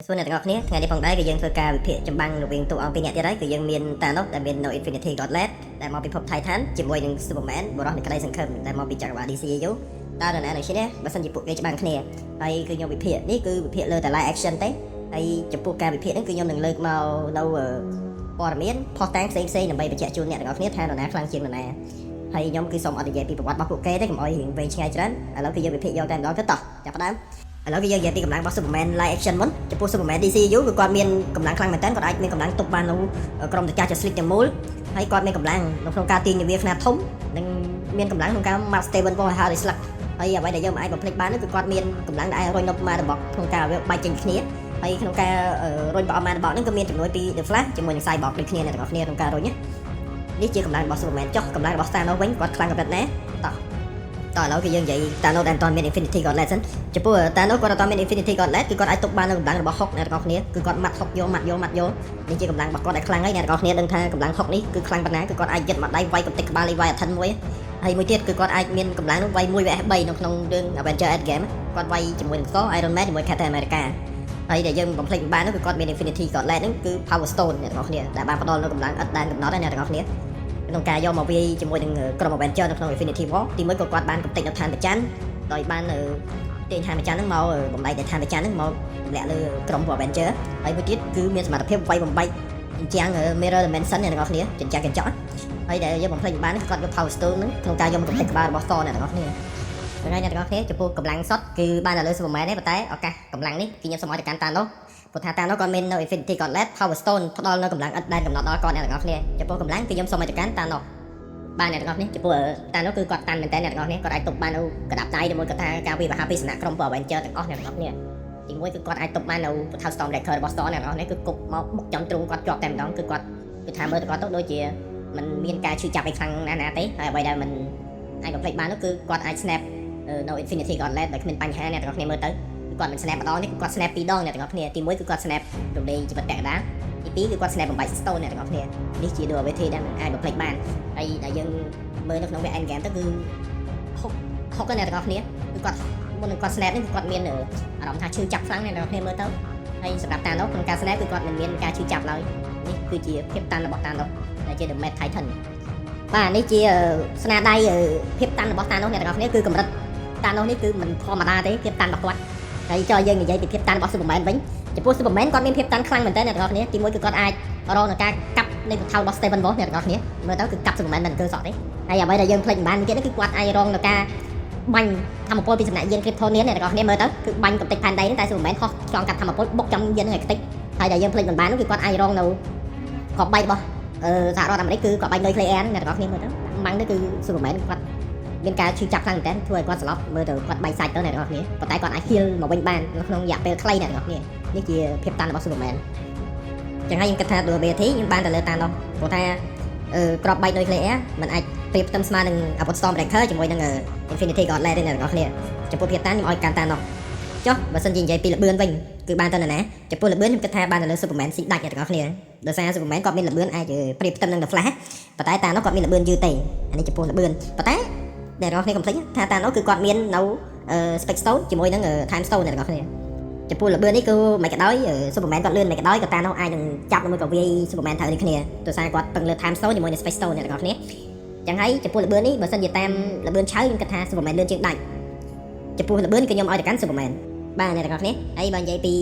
សួរអ្នកទាំងអស់គ្នាថ្ងៃនេះផងដែរគឺយើងធ្វើការវិភាគចម្បាំងរវាងតួអង្គពីរនាក់ទៀតហើយគឺយើងមាន Thanos ដែលមាននៅ Infinity Gauntlet ដែលមកពីភព Titan ជាមួយនឹង Superman បរិសុទ្ធនៃក្តីសង្ឃឹមដែលមកពីចក្រវាឡ DCU តើនរណានឹងឈ្នះបើសិនជាពួកគេច្បាំងគ្នាហើយគឺខ្ញុំវិភាគនេះគឺវិភាគលើតែ live action ទេហើយចំពោះការវិភាគហ្នឹងគឺខ្ញុំនឹងលើកមកនៅព័ត៌មានផុសតាំងផ្សេងៗដើម្បីបញ្ជាក់ជូនអ្នកទាំងអស់គ្នាថានរណាខ្លាំងជាងនរណាហើយខ្ញុំគឺសូមអត់និយាយពីប្រវត្តិរបស់ពួកគេទេកុំឲ្យរៀងវែងឆ្ងាយច្រើនឥឡូវគឺយើងវិភាគយកតែម្ដងទៅតោះចាប់ផ្ដើមឥឡូវគឺយើងនិយាយពីកម្លាំងរបស់ Superman live action មុនចំពោះ Superman DCU គឺគាត់មានកម្លាំងខ្លាំងមែនតើគាត់អាចមានកម្លាំងទប់បាននៅក្រុមតេចាស់ Justice League ទាំងមូលហើយគាត់មានកម្លាំងនៅក្នុងការទាញនាវាខ្នាតធំនិងមានកម្លាំងក្នុងការ Mark Steven របស់ Harry Slug ហើយអ្វីដែលយើងមិនអាចបំភ្លេចបានគឺគាត់មានកម្លាំងដែលអាចរុញនៅម៉ាដបកក្នុងការវាបែកចេញគ្នាហើយក្នុងការរុញរបស់ម៉ាដបកហ្នឹងក៏មានជំនួយពី The Flash ជាមួយនឹង Cyborg ដូចគ្នាអ្នកទាំងអស់គ្នាក្នុងការរុញនេះជាកម្លាំងរបស់ Superman ចុះកម្លាំងរបស់ Thanos វិញគាត់ខ្លាំងកម្រិតណាតោះឥឡូវគឺយើងនិយាយ Thanos ដែលមិនទាន់មាន Infinity Gauntlet សិនចំពោះ Thanos គាត់អត់ទាន់មាន Infinity Gauntlet គឺគាត់អាចទប់បាននៅកម្លាំងរបស់ Hulk អ្នកទាំងអស់គ្នាគឺគាត់ម៉ាត់ Hulk យកម៉ាត់យកនេះជាកម្លាំងរបស់គាត់ដែលខ្លាំងហើយអ្នកទាំងអស់គ្នាដឹងថាកម្លាំង Hulk នេះគឺខ្លាំងប៉ុណ្ណាគឺគាត់អាចយកមកដៃវាយកំទេចក្បាលវាយអាថិនមួយហើយមួយទៀតគឺគាត់អាចមានកម្លាំងវាយ1 vs 3នៅក្នុងរឿង Avengers Endgame គាត់វាយជាមួយនឹង Thor Iron Man ជាមួយ Captain America ហើយដែលយើងបំភ្លេចមិនបាននោះគឺគាត់មាន Infinity Gauntlet ហ្នឹងគឺ Power Stone អ្នកទាំងអស់គ្នាដែលបានផ្ដល់នូវកម្លាំងឥតដែនកំណត់ហើយអ្នកទាំងអស់គ្នាក្នុងការយកមកវាយជាមួយនឹងក្រុម Avenger នៅក្នុង Infinity War ទីមួយក៏គាត់បានកំទេចនៅឋានព្រះច័ន្ទដោយបានទាញឋានព្រះច័ន្ទហ្នឹងមកបំលែងតែឋានព្រះច័ន្ទហ្នឹងមកទម្លាក់លើក្រុម Avenger ហើយមួយទៀតគឺមានសមត្ថភាពវាយបំបែកអញ្ចឹង Mirror Dimension អ្នកទាំងអស់គ្នាចិញ្ចាក់កញ្ចក់ហើយដែលយើងបំភ្លេចមិនបានគឺគាត់យក Power Stone ហ្នឹងក្នុងការយកមកកំទេចក្បាលរបស់ Thor អ្នកទាំងអស់គ្នាថ្ងៃអ្នកទាំងអស់គ្នាចំពោះកម្លាំងសុទ្ធគឺបាននៅលើ Superman ទេប៉ុន្តែឱកាសកម្លាំងនេះគឺខ្ញុំសូមឲ្យទៅកាន់ Thanosព្រោះថា Thanos គាត់មាននៅ Infinity Gauntlet Power Stone ផ្ដល់នៅកម្លាំងឥតដែនកំណត់ដល់គាត់អ្នកទាំងអស់គ្នាចំពោះកម្លាំងគឺខ្ញុំសូមឲ្យទៅកាន់ Thanosបានអ្នកទាំងអស់គ្នាចំពោះ Thanos គឺគាត់តាន់មែនតើអ្នកទាំងអស់គ្នាគាត់អាចទប់បាននៅកដាប់ដៃជាមួយគាត់ថាការវាយបហាពីសំណាក់ក្រុម Avenger ទាំងអស់អ្នកទាំងអស់គ្នាទីមួយគឺគាត់អាចទប់បាននៅ Power Storm Breaker របស់ Thor អ្នកទាំងអស់គ្នាគឺគប់មកបុកចំទ្រូងគាត់ជាប់តែម្ដងគឺគាត់គឺថាមើលទៅគាត់ទៅដូចជាมันមានការឈឺចាប់ឯខ្លាំងណាស់ទេហើយអ្វីដែលมันអាចបំភ្លេចបាននោះគឺគាត់អាច snap នៅ Infinity Gauntlet ដែលគ្មានបញ្ហាអ្នកទាំងអស់គ្នាមើលទៅគឺគាត់មិន snap ម្ដងនេះគាត់ snap 2 ដងអ្នកទាំងអស់គ្នាទីមួយគឺគាត់ snap រំលែងជីវិតពាក់កណ្ដាលទី2គឺគាត់ snap បំបែក stone អ្នកទាំងអស់គ្នានេះជា ability ដែលមិនអាចបំភ្លេចបានហើយដែលយើងមើលនៅក្នុង Endgame ទៅគឺហុកអ្នកទាំងអស់គ្នាគឺគាត់មុននឹងគាត់ snap នេះគឺគាត់មានអារម្មណ៍ថាឈឺចាប់ខ្លាំងអ្នកទាំងអស់គ្នាមើលទៅហើយសម្រាប់ Thanos ក្នុងការ snap គឺគាត់មិនមានការឈឺចាប់ឡើយនេះគឺជាភាពតាន់របស់ Thanos ដែលជា The Mad Titan បាទនេះជាស្នាដៃភាពតាន់របស់ Thanos អ្នកទាំងអស់គ្នាគឺកម្រិត Thanos នេះគឺមិនធម្មតាទេភាពតាន់របស់គាត់ហើយចុះយើងនិយាយពីភាពតាន់របស់ Superman វិញចំពោះ Superman គាត់មានភាពតាន់ខ្លាំងមែនតើអ្នកទាំងអស់គ្នាទីមួយគឺគាត់អាចរកនឹងការកាប់នៃបន្ថៅរបស់ Stephen Wolf អ្នកទាំងអស់គ្នាមើលទៅគឺកាប់ Superman មិនគឺសក់ទេហើយអ្វីដែលយើងភ្លេចមិនបានទៀតគឺគាត់អាចរងនឹងការបាញ់ធម្មពលពីសំណាក់យាន Kryptonian អ្នកទាំងអស់គ្នាមើលទៅគឺបាញ់កំទេចផែនដីតែ Superman ខុសឆ្លងកាត់ធម្មពលបុកចំយាននឹងឲ្យខ្ទេចហើយដែលយើងភ្លេចមិនបានគឺគាត់អាចរងនៅក្របបែករបស់សហរដ្ឋអាមេរិកគឺគាត់បាញ់ nuclear អ្នកទាំងអស់គ្នាមើលទៅបាំងនេះគឺ Superman គាត់មានការឈឺចាប់ខ្លាំងមែនទែនធ្វើឲ្យគាត់ស្លាប់មើលទៅគាត់បែកសាច់ទៅអ្នកទាំងអស់គ្នាប៉ុន្តែគាត់អាច heal មកវិញបាននៅក្នុងរយៈពេលខ្លីអ្នកទាំងអស់គ្នានេះជាភាពតាន់របស់ Superman ចឹងហើយខ្ញុំគិតថា ability ខ្ញុំបានទៅលើ Thanos ព្រោះថាក្របបែក nuclear มันអាចប្រៀបផ្ទឹមស្មើនឹងអាវុធ Storm Breaker ជាមួយនឹង Infinity Gauntlet ទេអ្នកទាំងអស់គ្នាចំពោះភាពតាន់ខ្ញុំឲ្យកាន់ Thanos ចុះបើសិនជានិយាយពីល្បឿនវិញគឺបានទៅណាចំពោះល្បឿនខ្ញុំគិតថាបានទៅលើ Superman ស៊ីដាច់អ្នកទាំងអស់គ្នាដោយសារ Superman គាត់មានល្បឿនអាចប្រៀបផ្ទឹមនឹង The Flash ប៉ុន្តែ Thanos គាត់មានល្បឿនយឺតទេអានេះចំពោះល្បឿនប៉ុន្តែអ្នកទាំងអស់គ្នាកុំភ្លេចថា Thanos គឺគាត់មាននៅ Space Stone ជាមួយនឹង Time Stone អ្នកទាំងអស់គ្នាចំពោះល្បឿននេះគឺមិនក៏ដោយ Superman គាត់លឿនមិនក៏ដោយក៏ Thanos អាចនឹងចាប់ជាមួយក៏វាយ Superman ត្រូវនេះគ្នាដោយសារគាត់ពឹងលើ Time Stone ជាមួយនឹង Space Stone អ្នកទាំងអស់គ្នាចឹងហើយចំពោះល្បឿននេះបើសិនជាតាមល្បឿនឆៅខ្ញុំគិតថា Superman លឿនជាងដាច់ចំពោះល្បឿនគឺខ្ញុំឲ្យទៅកាន់ Superman បាទអ្នកទាំងអស់គ្នាហើយបើនិយាយពី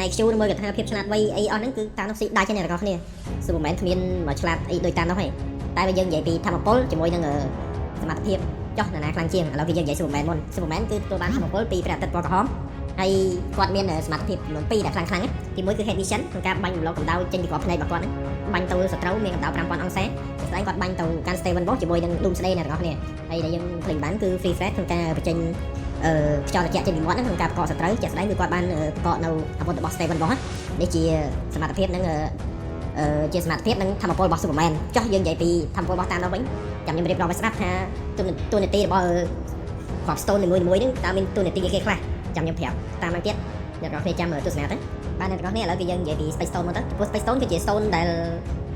IQ មួយកថាភាពឆ្លាតវៃអីអស់ហ្នឹងគឺ Thanos ស៊ីដាច់ទេអ្នកទាំងអស់គ្នា Superman គ្មានមកឆ្លាតអីដូច Thanos ទេតែបើយើងនិយាយពីធម្មពលជាមួយនឹងសមត្ថភាពចុះនរណាខ្លាំងជាងឥឡូវគឺយើងនិយាយ Superman មុន Superman គឺទទួលបានធម្មពលពីព្រះអាទិត្យពណ៌ក្រហមហើយគាត់មានសមត្ថភាពចំនួន2ដែលខ្លាំងៗទីមួយគឺ Head Vision ក្នុងការបាញ់រំលងកម្ដៅចេញពីក្របភ្នែករបស់គាត់ហ្នឹងបាញ់ទៅសត្រូវមានកម្ដៅ 5000 អង្សាស្ដែងគាត់បាញ់ទៅកាន់ Steven Wolf ជាមួយនឹង Doomsday អ្នកទាំងអស់គ្នាហើយដែលយើងឃើញបានគឺ Free Flash ក្នុងការបញ្ចេញខ្យល់ត្រជាក់ចេញពីមាត់ហ្នឹងក្នុងការបកកសត្រូវជាក់ស្ដែងគឺគាត់បានបកនៅអាវុធរបស់ Steven Wolf នេះជាសមត្ថភាពនឹងជាសមត្ថភាពនឹងធម្មពលរបស់ Superman ចុះយើងនិយាយពីធម្មពលរបស់ Thanos វិញចាំខ្ញុំរៀបរាប់ឲ្យស្ដាប់ថាទូនាទីរបស់ក្រប Stone នីមួយៗហ្នឹងតើមានទូនាទីគេខ្លះចាំខ្ញុំប្រាប់តាមមកទៀតអ្នកនរគ្នាចាំទស្សនាទៅបាទអ្នកនរគ្នាឥឡូវគឺយើងនិយាយពី Space Stone មកទៅព្រោះ Space Stone គឺជា Stone ដែ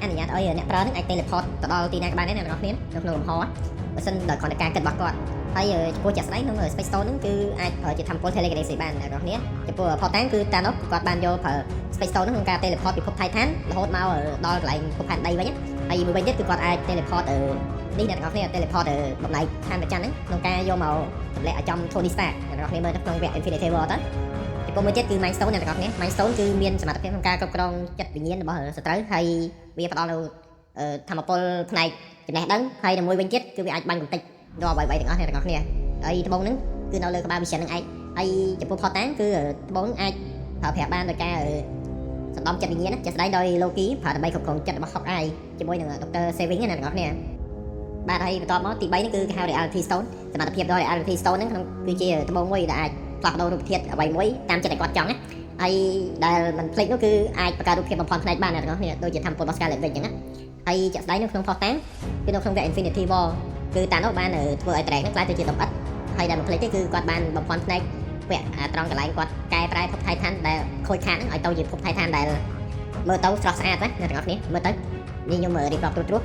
លអនុញ្ញាតឲ្យអ្នកប្រើហ្នឹងអាច teleport ទៅដល់ទីណាក៏បានដែរអ្នកនរគ្នានៅក្នុងលំហបើសិនដោយគ្រាន់តែការគិតរបស់គាត់ ហើយចំពោះជាក់ស្ដែងក្នុង Space Stone ហ្នឹងគឺអាចប្រើជាថាមពល telekinesis បានអ្នកនរគ្នាចំពោះ Portan គឺ Thanos គាត់បានយកប្រើ Space Stone ហ្នឹងក្នុងការ teleport ពិភព Titan រហូតមកដល់កន្លែងពិភពផែនដីវិញហើយមួយវិញទៀតគឺគាត់អាច teleport នេះអ្នកនរគ្នា teleport បំណែកឋានព្រះច័ន្ទហ្នឹងក្នុងការយកមកទម្លាក់ឲ្យចំ Tony Stark អ្នកនរគ្នាមើលទៅក្នុងវគ្គ Infinity War ទៅចំពោះមួយទៀតគឺ Mind Stone អ្នកនរគ្នា Mind Stone គឺមានសមត្ថភាពក្នុងការគ្រប់គ្រងចិត្តវិញ្ញាណរបស់សត្រូវហើយវាផ្ដល់នូវថាមពលផ្នែកចំណេះដឹងហើយមួយវិញទៀតគឺវាអាចបាញ់កំទេចដល់អ្វីៗទាំងអស់អ្នកនរគ្នាហើយត្បូងហ្នឹងគឺនៅលើក្បាល Vision ហ្នឹងឯងហើយចំពោះ Portan គឺត្បូងអាចប្រើប្រាស់បានដោយការសន្តំចិត្តវិញ្ញាណជាក់ស្ដែងដោយ Loki ប្រើដើម្បីគ្រប់គ្រងចិត្តរបស់ Hawkeye ជាមួយនឹង Dr. Saving ណាអ្នកនរគ្នាបាទហើយបន្ទាប់មកទី3នេះគឺគេហៅ Reality Stone សមត្ថភាពដល់ Reality Stone ហ្នឹងគឺជាត្បូងមួយដែលអាចផ្លាស់ប្ដូររូបធាតុអ្វីមួយតាមចិត្តដែលគាត់ចង់ណាហើយដែលមិនភ្លេចនោះគឺអាចបង្កើតរូបភាពបំផន់ផ្នែកបានអ្នកនរគ្នាដូចជាថាមពលរបស់ Scarlet Witch អញ្ចឹងណាហើយជាក់ស្ដែងនៅក្នុង Portan គឺនៅក្នុងវគ្គ Infinity War គឺតានោះបានធ្វើឲ្យត្រែកហ្នឹងក្លាយទៅជាដំអិតហើយដែលមិនភ្លេចទេគឺគាត់បានបំផន់ផ្នែកវគ្គត្រង់កន្លែងគាត់កែប្រែភព Titan ដែលខូចខាតហ្នឹងឲ្យទៅជាភព Titan ដែលមើលទៅស្រស់ស្អាតណាអ្នកទាំងអស់គ្នាមើលទៅនេះខ្ញុំរៀបរាប់ត្រួស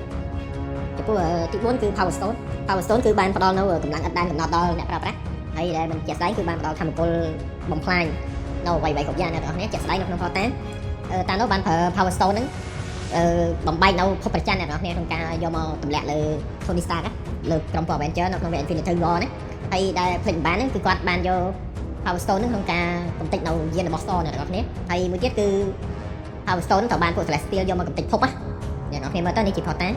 ចំពោះទី4គឺ Power Stone Power Stone គឺបានផ្ដល់នូវកម្លាំងឥតដែនកំណត់ដល់អ្នកប្រើប្រាស់ហើយដែលមិនជាក់ស្ដែងគឺបានផ្ដល់ធម៌ពលបំផ្លាញនៅអ្វីៗគ្រប់យ៉ាងអ្នកទាំងអស់គ្នាជាក់ស្ដែងនៅក្នុង Portan តានោះបានប្រើ Power Stone ហ្នឹងបំបែកនៅភពព្រះច័ន្ទអ្នកនរគ្នាក្នុងការយកមកទម្លាក់លើ Tony Stark លើក្រុម Avenger នៅក្នុង Infinity War ណាហើយដែលភ្លេចបានហ្នឹងគឺគាត់បានយក Power Stone ហ្នឹងក្នុងការកំទេចនៅយានរបស់ Thor អ្នកនរគ្នាហើយមួយទៀតគឺ Power Stone ត្រូវបានពួក Celestial យកមកកំទេចភពណាអ្នកនរគ្នាមើលទៅនេះជា Portan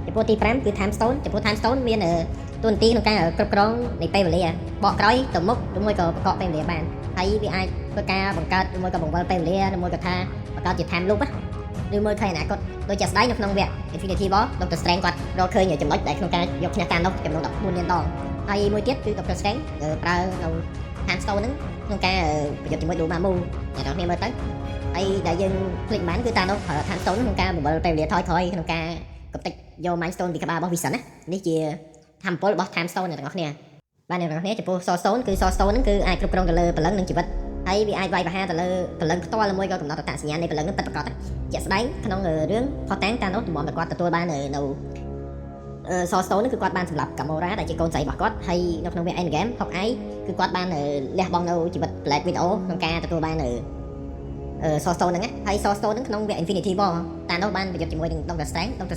ចំពោះទី5គឺ Time Stone ចំពោះ Time Stone មានតួនាទីក្នុងការគ្រប់គ្រងនៃពេលវេលាបកក្រោយទៅមុខឬមួយក៏បង្កប់ពេលវេលាបានហើយវាអាចធ្វើការបង្កើតឬមួយក៏បង្វិលពេលវេលាឬមួយក៏ថាបង្កើតជា time loop ណាឬមើលឃើញអនាគតដូចជាស្ដែងនៅក្នុងវគ្គ Infinity War Dr. Strange គាត់រកឃើញចំណុចដែលក្នុងការយកឈ្នះ Thanos ចំនួន14លានដងហើយមួយទៀតគឺ Dr. Strange ប្រើនៅ Time Stone ហ្នឹងក្នុងការប្រយុទ្ធជាមួយ Dormammu អ្នកនរគ្នាមើលទៅហើយដែលយើងភ្លេចបានគឺ Thanos ប្រើ Time Stone ក្នុងការបង្វិលពេលវេលាថយក្រោយក្នុងការកំទេចយក Mind Stone ពីក្បាលរបស់ Vision ណានេះជាធម៌ពលរបស់ Time Stone អ្នកនរគ្នាបាទអ្នកនរគ្នាចំពោះ Soul Stone គឺ Soul Stone ហ្នឹងគឺអាចគ្រប់គ្រងទៅលើព្រលឹងនិងជីវិតហើយវាអាចវាយប្រហារទៅលើព្រលឹងផ្ទាល់ឬមួយក៏កំណត់អត្តសញ្ញាណនៃព្រលឹងនឹងពិតប្រាកដជាក់ស្ដែងក្នុងរឿង Portan កាលនោះទំមគាត់ទទួលបាននៅ Soul Stone គឺគាត់បានសម្លាប់ Gamora ដែលជាកូនស្រីរបស់គាត់ហើយនៅក្នុងវគ្គ Endgame Hawkeye គឺគាត់បានលះបង់នៅជីវិត Black Widow ក្នុងការទទួលបាននៅSoul Stone ហ្នឹងហើយ Soul Stone ហ្នឹងក្នុងវគ្គ Infinity War តានោះបានប្រយុទ្ធជាមួយនឹង Dr.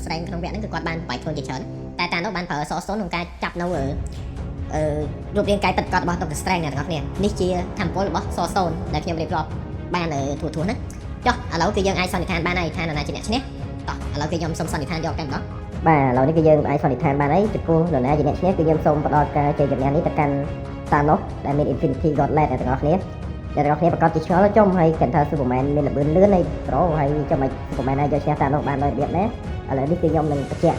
Strange ក្នុងវគ្គហ្នឹងគឺគាត់បានបែកខ្លួនជាច្រើនតែតានោះបានប្រើ Soul Stone ក្នុងការចាប់នៅរូបរាងកាយពិតប្រាកដរបស់ Dr. Strange អ្នកនរគ្នានេះជាធម៌ពលរបស់ Soul Stone ដែលខ្ញុំរៀបរាប់បានធួៗណាចុះឥឡូវគឺយើងអាចសន្និដ្ឋានបានហើយថានរណាជាអ្នកឈ្នះតោះឥឡូវគឺខ្ញុំសូមសន្និដ្ឋានយកតែម្ដងបាទឥឡូវនេះគឺយើងអាចសន្និដ្ឋានបានហើយចំពោះនរណាជាអ្នកឈ្នះគឺយើងសូមផ្ដល់ការជ័យជំនះនេះទៅកាន់ Thanos ដែលមាន Infinity Gauntlet អ្នកទាំងអស់គ្នាអ្នកទាំងអស់គ្នាប្រកាសជាឆ្ងល់ចំហើយគិតថា Superman មានល្បឿនលឿនហើយប្រូហើយចាំមិន Superman អាចយកឈ្នះ Thanos បានដោយរបៀបណាឥឡូវនេះគឺខ្ញុំនឹងបញ្ជាក់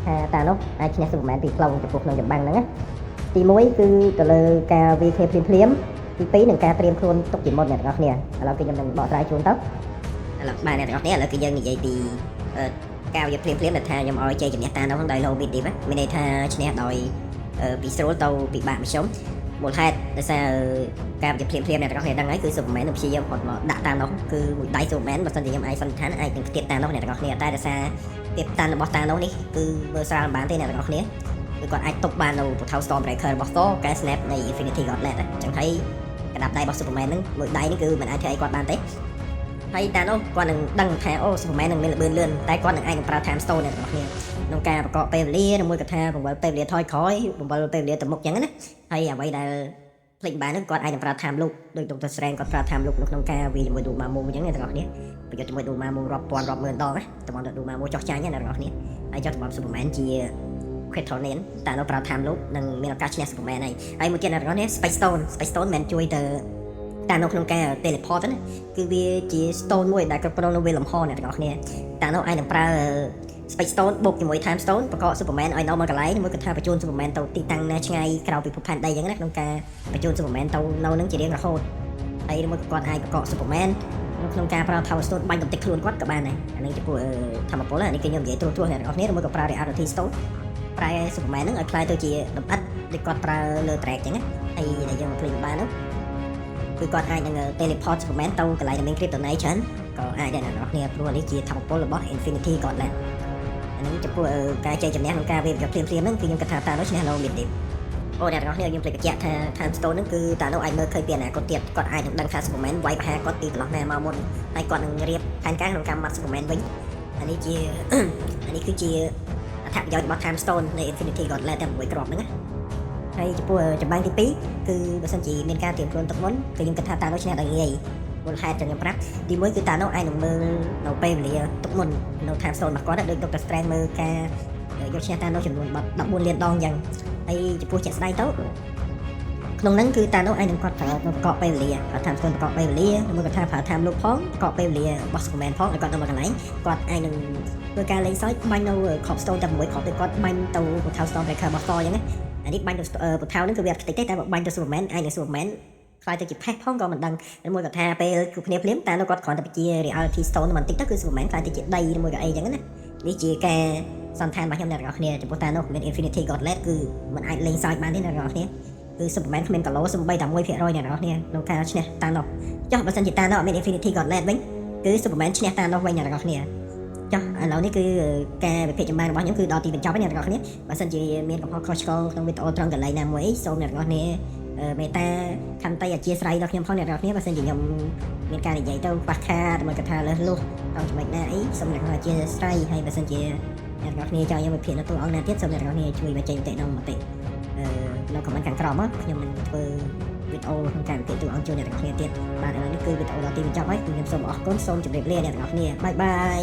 ថា Thanos អាចឈ្នះ Superman ពីផ្លូវចំពោះក្នុងចម្បាំងហ្នឹងណាទី1គឺទៅលើការវាយគ្នាភ្លាមទី2នឹងការត្រៀមខ្លួនទុកជាមុនអ្នកទាំងអស់គ្នាឥឡូវគឺខ្ញុំនឹងបកស្រាយជូនទៅឥឡូវបាទអ្នកទាំងអស់គ្នាឥឡូវគឺយើងនិយាយពីការវាយភ្លាមដែលថាខ្ញុំឲ្យជ័យជំនះតានោះដោយ low beat មានន័យថាឈ្នះដោយពីស្រួលទៅពិបាកមធ្យមមូលហេតុដោយសារការវាយភ្លាមអ្នកទាំងអស់គ្នាដឹងហើយគឺ Superman នឹងព្យាយាមអត់មកដាក់តានោះគឺមួយដៃ Superman បើមិនខ្ញុំអាចសន្និដ្ឋានអាចនឹងផ្ទាបតានោះអ្នកទាំងអស់គ្នាតែដោយសារផ្ទាបតារបស់តានោះនេះគឺមើលស្រាលបានទេអ្នកទាំងអស់គ្នាគឺគាត់អាចទប់បាននៅពូថៅ Stormbreaker របស់ Thor កែ snap នៃ Infinity Gauntlet អញ្ចឹងហើយកណ្ដាប់ដៃរបស់ Superman ហ្នឹងមួយដៃនេះគឺមិនអាចធ្វើអីគាត់បានទេហើយតានោះគាត់នឹងដឹងថាអូ Superman នឹងមានល្បឿនលឿនតែគាត់នឹងអាចប្រើ Time Stone អ្នកទាំងអស់គ្នាក្នុងការបង្កប់ពេលវេលាឬមួយក៏ថាបង្វិលពេលវេលាថយក្រោយបង្វិលពេលវេលាទៅមុខអញ្ចឹងណាហើយអ្វីដែលភ្លេចបានហ្នឹងគាត់អាចនឹងប្រើ Time Loop ដោយ Dr. Strange គាត់ប្រើ Time Loop នៅក្នុងការវាយជាមួយ Dormammu អញ្ចឹងអ្នកទាំងអស់គ្នាប្រយុទ្ធជាមួយ Dormammu រាប់ពាន់រាប់ម៉ឺនដងណាតំបន់ Dormammu ចោះចាញ់ណាអ្នកទាំងអស់គ្នាហើយចុះតំបន់ Superman ជា Kryptonian តែនៅប្រើ Time Loop នឹងមានឱកាសឈ្នះ Superman ហើយមួយទៀតអ្នកទាំងអស់គ្នា Space Stone មិនជួយទៅតែនៅក្នុងការ teleport ណាគឺវាជា stone មួយដែលគ្រប់គ្រងនៅវាលំហអ្នកទាំងអស់គ្នាតែនោះអាចនឹងប្រើ Space Stone បូកជាមួយ Time Stone បង្កប់ Superman ឲ្យនៅមួយកន្លែងមួយក៏ថាបញ្ជូន Superman ទៅទីតាំងណាឆ្ងាយក្រៅពីភពផែនដីអញ្ចឹងណាក្នុងការបញ្ជូន Superman ទៅនៅនឹងជារៀងរហូតហើយមួយក៏គាត់អាចបង្កប់ Superman ក្នុងការប្រើ Power Stone បាញ់កំទេចខ្លួនគាត់ក៏បានដែរអានេះចំពោះធម្មពលនេះគឺខ្ញុំនិយាយត្រួសអ្នកទាំងអស់គ្នាមួយក៏ប្រើ Reality Stone ប្រែ Superman ហ្នឹងឲ្យខ្លាយទៅជាលំអិតដែលគាត់ប្រើលើ track អញ្ចឹងណាហើយដែលយើងភ្លេចបាននោះគឺគាត់អាចនឹង teleport Superman ទៅកន្លែងដែលមាន Kryptonite ច្រើនក៏អាចដែរអ្នកនរគ្នាព្រោះនេះជាធម៌ពលរបស់ Infinity Gauntlet អានេះចំពោះការជ័យជំនះក្នុងការវាយប្រយុទ្ធភ្លាមៗហ្នឹងគឺខ្ញុំគិតថាតានោះឈ្នះ No Mid Deep អូអ្នកទាំងអស់គ្នាយើងភ្លេចបញ្ជាក់ថា time stone ហ្នឹងគឺតានោះអាចមើលឃើញពីអនាគតទៀតគាត់អាចនឹងដឹងថា Superman វាយប្រហារគាត់ពីកន្លោះណាមកមុនហើយគាត់នឹងរៀបផែនការក្នុងការម៉ាត់ Superman វិញអានេះជា អានេះគឺជាអត្ថប្រយោជន៍របស់ time stone នៃ Infinity Gauntlet តែ6គ្រាប់ហ្នឹងណាហើយចំពោះចម្បាំងទី2គឺបើសិនជាមានការត្រៀមខ្លួនទុកមុនគឺខ្ញុំគិតថាតានោះឈ្នះដោយងាយមូលហេតុខ្ញុំប្រាប់ទី1គឺតានោះអាចនឹងមើលនៅពេលវេលាទុកមុននៅ time stone របស់គាត់ដូច Dr. Strange មើលការយកឈ្នះតានោះចំនួន14លានដងអញ្ចឹងហើយចំពោះជាក់ស្ដែងទៅក្នុងហ្នឹងគឺតានោះអាចនឹងគាត់ប្រើប្រកបពេលវេលាគាត់ថាស្គាល់ប្រកបពេលវេលាមួយគាត់ថាប្រើ time loop ផងប្រកបពេលវេលារបស់ Superman ផងហើយគាត់នៅមួយកន្លែងគាត់អាចនឹងធ្វើការលេងសើចបាញ់នៅ crop stone តែ6 crop ទៅគាត់បាញ់ទៅ portal stone breaker របស់ Thor អញ្ចឹងណាអានេះបាញ់ទៅ portal ហ្នឹងគឺវាអត់ខ្ទេចទេតែបាញ់ទៅ Superman អាចនឹង Superman ខ្លាយទៅជាផេះផងក៏មិនដឹងហើយមួយគាត់ថាពេលគឺគ្នាភ្លាមតែនៅគាត់គ្រាន់តែជា reality stone បន្តិចទៅគឺ Superman ខ្លាយទៅជាដីមួយក៏អីអញ្ចឹងណានេះជាការសន្តានរបស់ខ្ញុំអ្នកទាំងអស់គ្នាចំពោះតានោះមាន Infinity Gauntlet គឺมันអាចលេងសើចបានទេអ្នកទាំងអស់គ្នាគឺ Superman គ្មានកាឡូសំបីតែ1%អ្នកទាំងអស់គ្នាក្នុងការឈ្នះតានោះចុះបើសិនជាតានោះអត់មាន Infinity Gauntlet វិញគឺ Superman ឈ្នះតានោះវិញអ្នកទាំងអស់គ្នាចុះឥឡូវនេះគឺការវិភាគចម្បាំងរបស់ខ្ញុំគឺដល់ទីបញ្ចប់ហើយអ្នកទាំងអស់គ្នាបើសិនជាមានកំហុសខុសឆ្គងក្នុងវីដេអូត្រង់កន្លែងណាមួយសូមអ្នកទាំងអស់គ្នាមេតាខន្តីអធិស្ឋានដល់ខ្ញុំផងអ្នកទាំងអស់គ្នាបើសិនជាខ្ញុំមានការនិយាយទៅខ្វះខាតមួយកថាលើសលុះដល់ចំណុចណាអីសូមអ្នកទាំងអស់គ្នាអធិស្ឋានហើយបើសិនជាអ្នកទាំងអស់គ្នាចង់ខ្ញុំវិភាគនៅតួអង្គណាទៀតសូមអ្នកទាំងអស់គ្នាជួយបញ្ចេញមតិក្នុងមតិនៅខមមិនខាងក្រោមមកខ្ញុំនឹងធ្វើវីដេអូក្នុងការវិភាគតួអង្គជួយអ្នកទាំងអស់គ្នាទៀតបាទឥឡូវនេះគឺវីដេអូដល់ទីបញ្ចប់ហើយខ្ញុំសូមអរគុណសូមជម្រាបលាអ្នកទាំងអស់គ្នាបាយបាយ